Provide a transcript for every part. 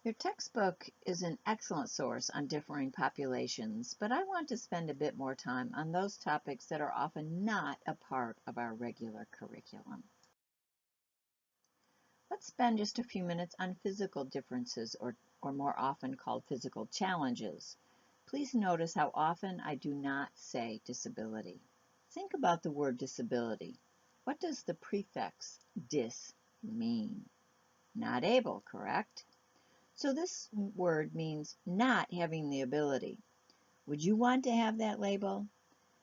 Your textbook is an excellent source on differing populations, but I want to spend a bit more time on those topics that are often not a part of our regular curriculum. Let's spend just a few minutes on physical differences, or more often called physical challenges. Please notice how often I do not say disability. Think about the word disability. What does the prefix dis mean? Not able, correct? So this word means not having the ability. Would you want to have that label?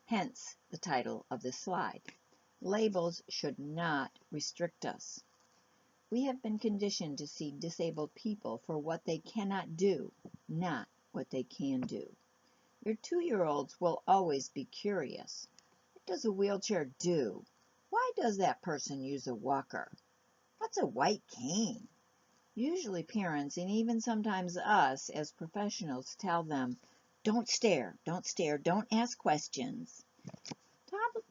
Hence the title of this slide. Labels should not restrict us. We have been conditioned to see disabled people for what they cannot do, not what they can do. Your 2-year-olds will always be curious. What does a wheelchair do? Why does that person use a walker? What's a white cane? Usually parents, and even sometimes us as professionals, tell them, don't stare, don't ask questions.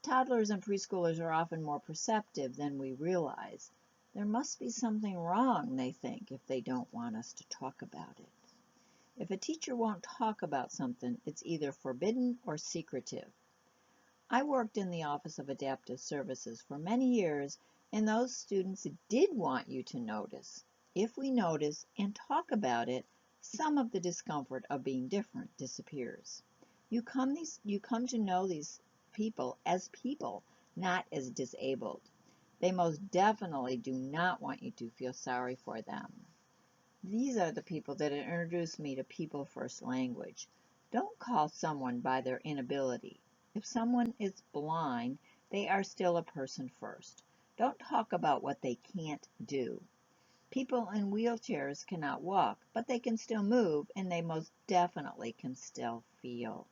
Toddlers and preschoolers are often more perceptive than we realize. There must be something wrong, they think, if they don't want us to talk about it. If a teacher won't talk about something, it's either forbidden or secretive. I worked in the Office of Adaptive Services for many years, and those students did want you to notice. If we notice and talk about it, some of the discomfort of being different disappears. You come to know these people as people, not as disabled. They most definitely do not want you to feel sorry for them. These are the people that introduced me to People First language. Don't call someone by their inability. If someone is blind, they are still a person first. Don't talk about what they can't do. People in wheelchairs cannot walk, but they can still move, and they most definitely can still feel.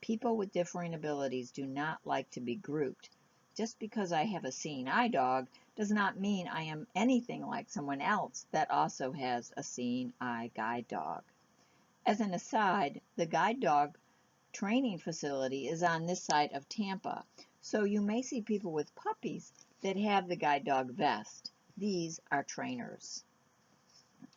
People with differing abilities do not like to be grouped. Just because I have a seeing eye dog does not mean I am anything like someone else that also has a seeing eye guide dog. As an aside, the guide dog training facility is on this side of Tampa, so you may see people with puppies that have the guide dog vest. These are trainers.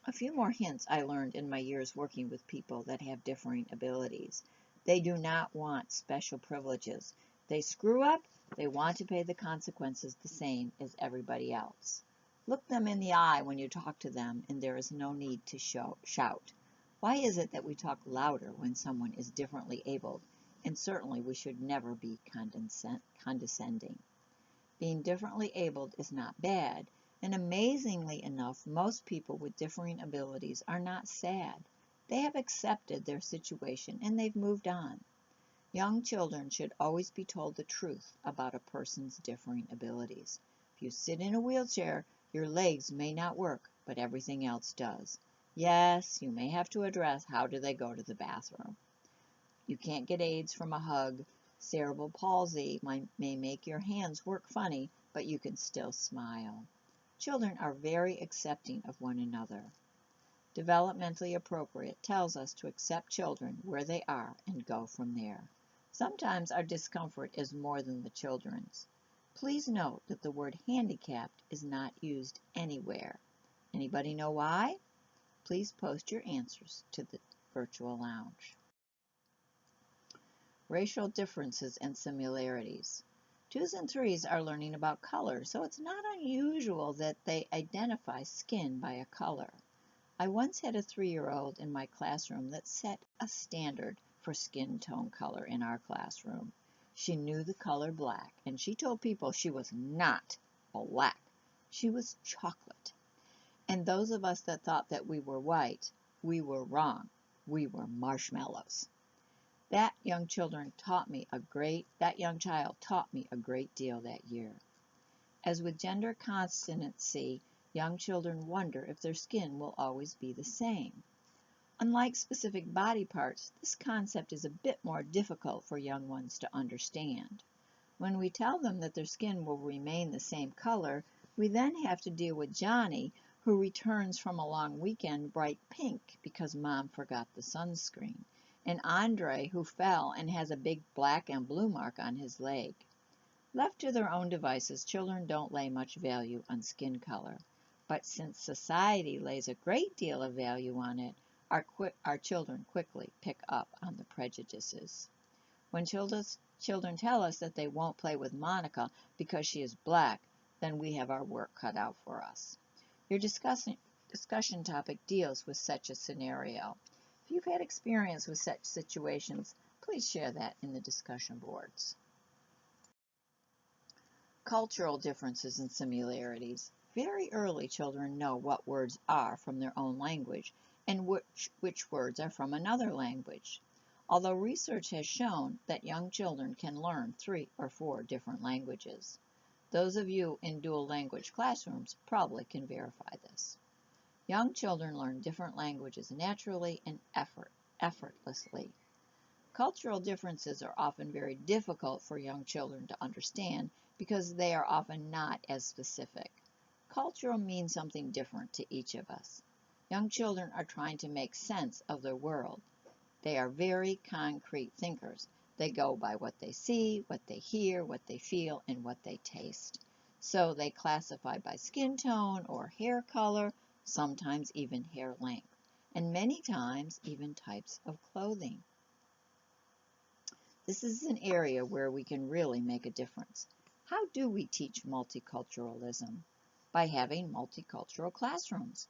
A few more hints I learned in my years working with people that have differing abilities. They do not want special privileges. They screw up, they want to pay the consequences the same as everybody else. Look them in the eye when you talk to them, and there is no need to shout. Why is it that we talk louder when someone is differently abled? And certainly we should never be condescending. Being differently abled is not bad, and amazingly enough, most people with differing abilities are not sad. They have accepted their situation and they've moved on. Young children should always be told the truth about a person's differing abilities. If you sit in a wheelchair, your legs may not work, but everything else does. Yes, you may have to address how do they go to the bathroom. You can't get AIDS from a hug. Cerebral palsy may make your hands work funny, but you can still smile. Children are very accepting of one another. Developmentally appropriate tells us to accept children where they are and go from there. Sometimes our discomfort is more than the children's. Please note that the word handicapped is not used anywhere. Anybody know why? Please post your answers to the virtual lounge. Racial differences and similarities. 2s and 3s are learning about color, so it's not unusual that they identify skin by a color. I once had a 3-year-old in my classroom that set a standard for skin tone color in our classroom. She knew the color black, and she told people she was not black. She was chocolate. And those of us that thought that we were white, we were wrong. We were marshmallows. That young child taught me a great deal that year. As with gender constancy, young children wonder if their skin will always be the same. Unlike specific body parts, this concept is a bit more difficult for young ones to understand. When we tell them that their skin will remain the same color, we then have to deal with Johnny, who returns from a long weekend bright pink because mom forgot the sunscreen, and Andre, who fell and has a big black and blue mark on his leg. Left to their own devices, children don't lay much value on skin color. But since society lays a great deal of value on it, our children quickly pick up on the prejudices. When children tell us that they won't play with Monica because she is black, then we have our work cut out for us. Your discussion topic deals with such a scenario. If you've had experience with such situations, please share that in the discussion boards. Cultural differences and similarities. Very early, children know what words are from their own language and which words are from another language. Although research has shown that young children can learn 3 or 4 different languages. Those of you in dual language classrooms probably can verify this. Young children learn different languages naturally and effortlessly. Cultural differences are often very difficult for young children to understand because they are often not as specific. Cultural means something different to each of us. Young children are trying to make sense of their world. They are very concrete thinkers. They go by what they see, what they hear, what they feel, and what they taste. So they classify by skin tone or hair color, sometimes even hair length, and many times even types of clothing. This is an area where we can really make a difference. How do we teach multiculturalism? By having multicultural classrooms.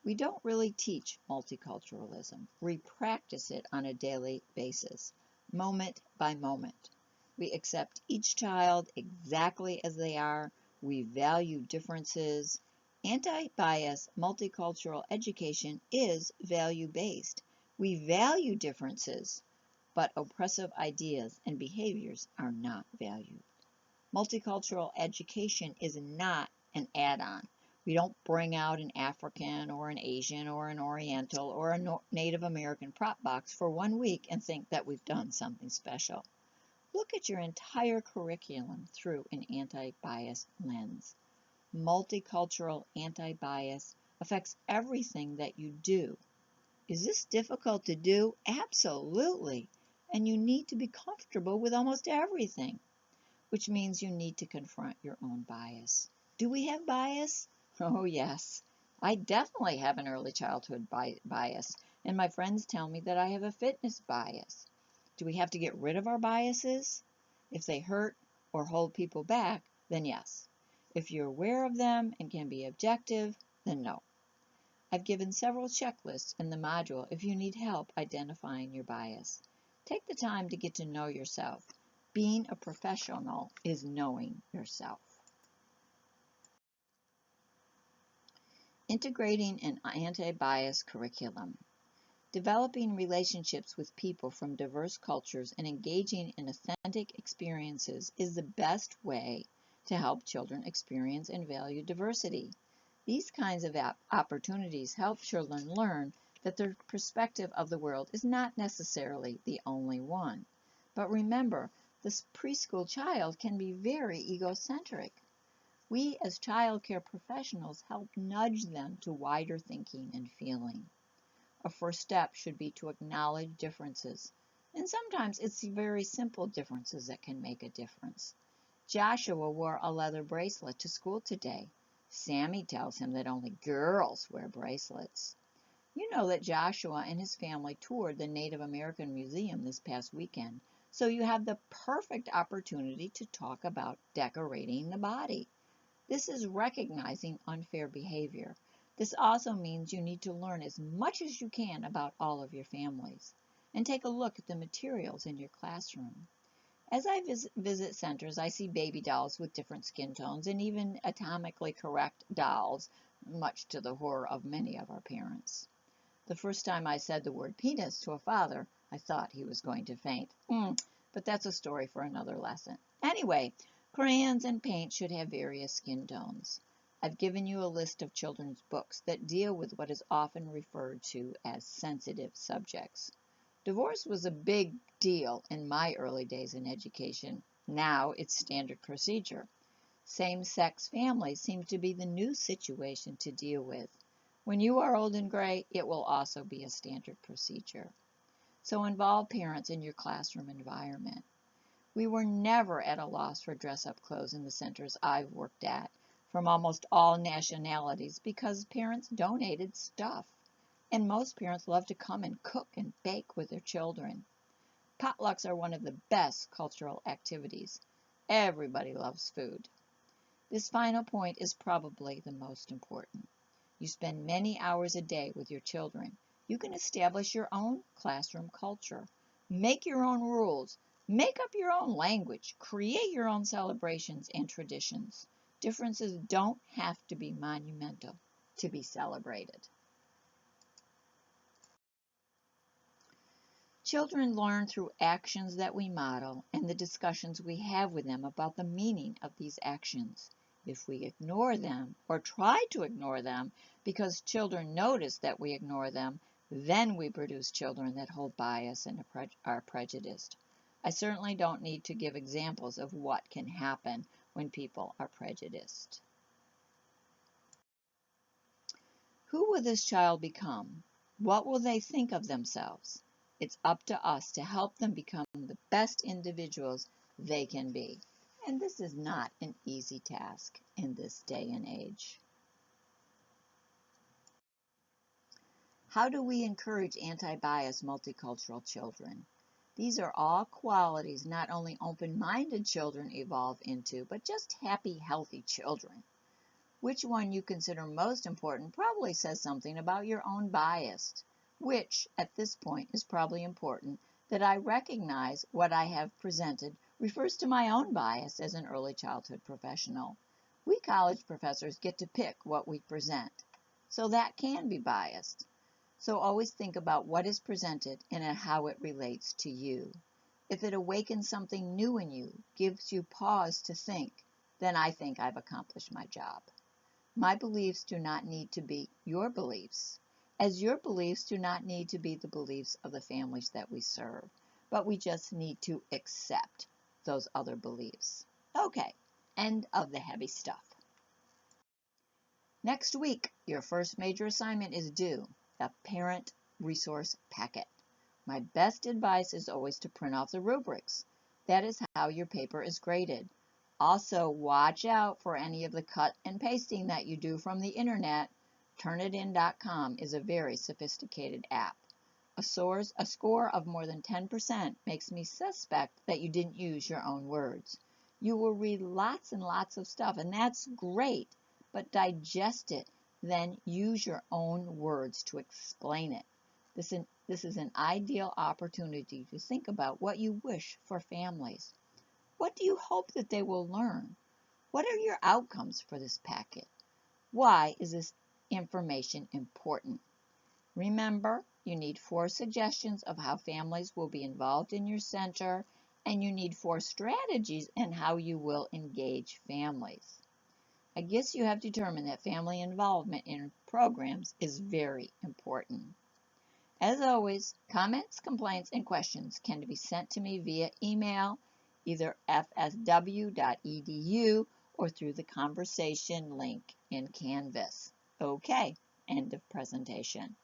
We don't really teach multiculturalism. We practice it on a daily basis, moment by moment. We accept each child exactly as they are. We value differences. Anti-bias multicultural education is value-based. We value differences, but oppressive ideas and behaviors are not valued. Multicultural education is not an add-on. We don't bring out an African or an Asian or an Oriental or a Native American prop box for 1 week and think that we've done something special. Look at your entire curriculum through an anti-bias lens. Multicultural anti-bias affects everything that you do. Is this difficult to do? Absolutely. And you need to be comfortable with almost everything, which means you need to confront your own bias. Do we have bias? Oh, yes. I definitely have an early childhood bias, and my friends tell me that I have a fitness bias. Do we have to get rid of our biases? If they hurt or hold people back, then yes. If you're aware of them and can be objective, then no. I've given several checklists in the module if you need help identifying your bias. Take the time to get to know yourself. Being a professional is knowing yourself. Integrating an anti-bias curriculum. Developing relationships with people from diverse cultures and engaging in authentic experiences is the best way to help children experience and value diversity. These kinds of opportunities help children learn that their perspective of the world is not necessarily the only one. But remember, this preschool child can be very egocentric. We as child care professionals help nudge them to wider thinking and feeling. A first step should be to acknowledge differences. And sometimes it's the very simple differences that can make a difference. Joshua wore a leather bracelet to school today. Sammy tells him that only girls wear bracelets. You know that Joshua and his family toured the Native American Museum this past weekend, so you have the perfect opportunity to talk about decorating the body. This is recognizing unfair behavior. This also means you need to learn as much as you can about all of your families, and take a look at the materials in your classroom. As I visit centers, I see baby dolls with different skin tones and even atomically correct dolls, much to the horror of many of our parents. The first time I said the word penis to a father, I thought he was going to faint. But that's a story for another lesson. Anyway, crayons and paint should have various skin tones. I've given you a list of children's books that deal with what is often referred to as sensitive subjects. Divorce was a big deal in my early days in education. Now it's standard procedure. Same-sex families seem to be the new situation to deal with. When you are old and gray, it will also be a standard procedure. So involve parents in your classroom environment. We were never at a loss for dress-up clothes in the centers I've worked at. from almost all nationalities because parents donated stuff. And most parents love to come and cook and bake with their children. Potlucks are one of the best cultural activities. Everybody loves food. This final point is probably the most important. You spend many hours a day with your children. You can establish your own classroom culture. Make your own rules. Make up your own language. Create your own celebrations and traditions. Differences don't have to be monumental to be celebrated. Children learn through actions that we model and the discussions we have with them about the meaning of these actions. If we ignore them or try to ignore them because children notice that we ignore them, then we produce children that hold bias and are prejudiced. I certainly don't need to give examples of what can happen when people are prejudiced. Who will this child become? What will they think of themselves? It's up to us to help them become the best individuals they can be. And this is not an easy task in this day and age. How do we encourage anti-bias multicultural children? These are all qualities not only open-minded children evolve into, but just happy, healthy children. Which one you consider most important probably says something about your own bias, which, at this point, is probably important that I recognize what I have presented refers to my own bias as an early childhood professional. We college professors get to pick what we present, so that can be biased. So always think about what is presented and how it relates to you. If it awakens something new in you, gives you pause to think, then I think I've accomplished my job. My beliefs do not need to be your beliefs, as your beliefs do not need to be the beliefs of the families that we serve, but we just need to accept those other beliefs. Okay, end of the heavy stuff. Next week, your first major assignment is due, the Parent Resource Packet. My best advice is always to print off the rubrics. That is how your paper is graded. Also, watch out for any of the cut and pasting that you do from the internet. Turnitin.com is a very sophisticated app. A score of more than 10% makes me suspect that you didn't use your own words. You will read lots and lots of stuff, and that's great, but digest it, then use your own words to explain it. This is an ideal opportunity to think about what you wish for families. What do you hope that they will learn? What are your outcomes for this packet? Why is this information important? Remember, you need 4 suggestions of how families will be involved in your center, and you need 4 strategies in how you will engage families. I guess you have determined that family involvement in programs is very important. As always, comments, complaints, and questions can be sent to me via email, either fsw.edu or through the conversation link in Canvas. Okay, end of presentation.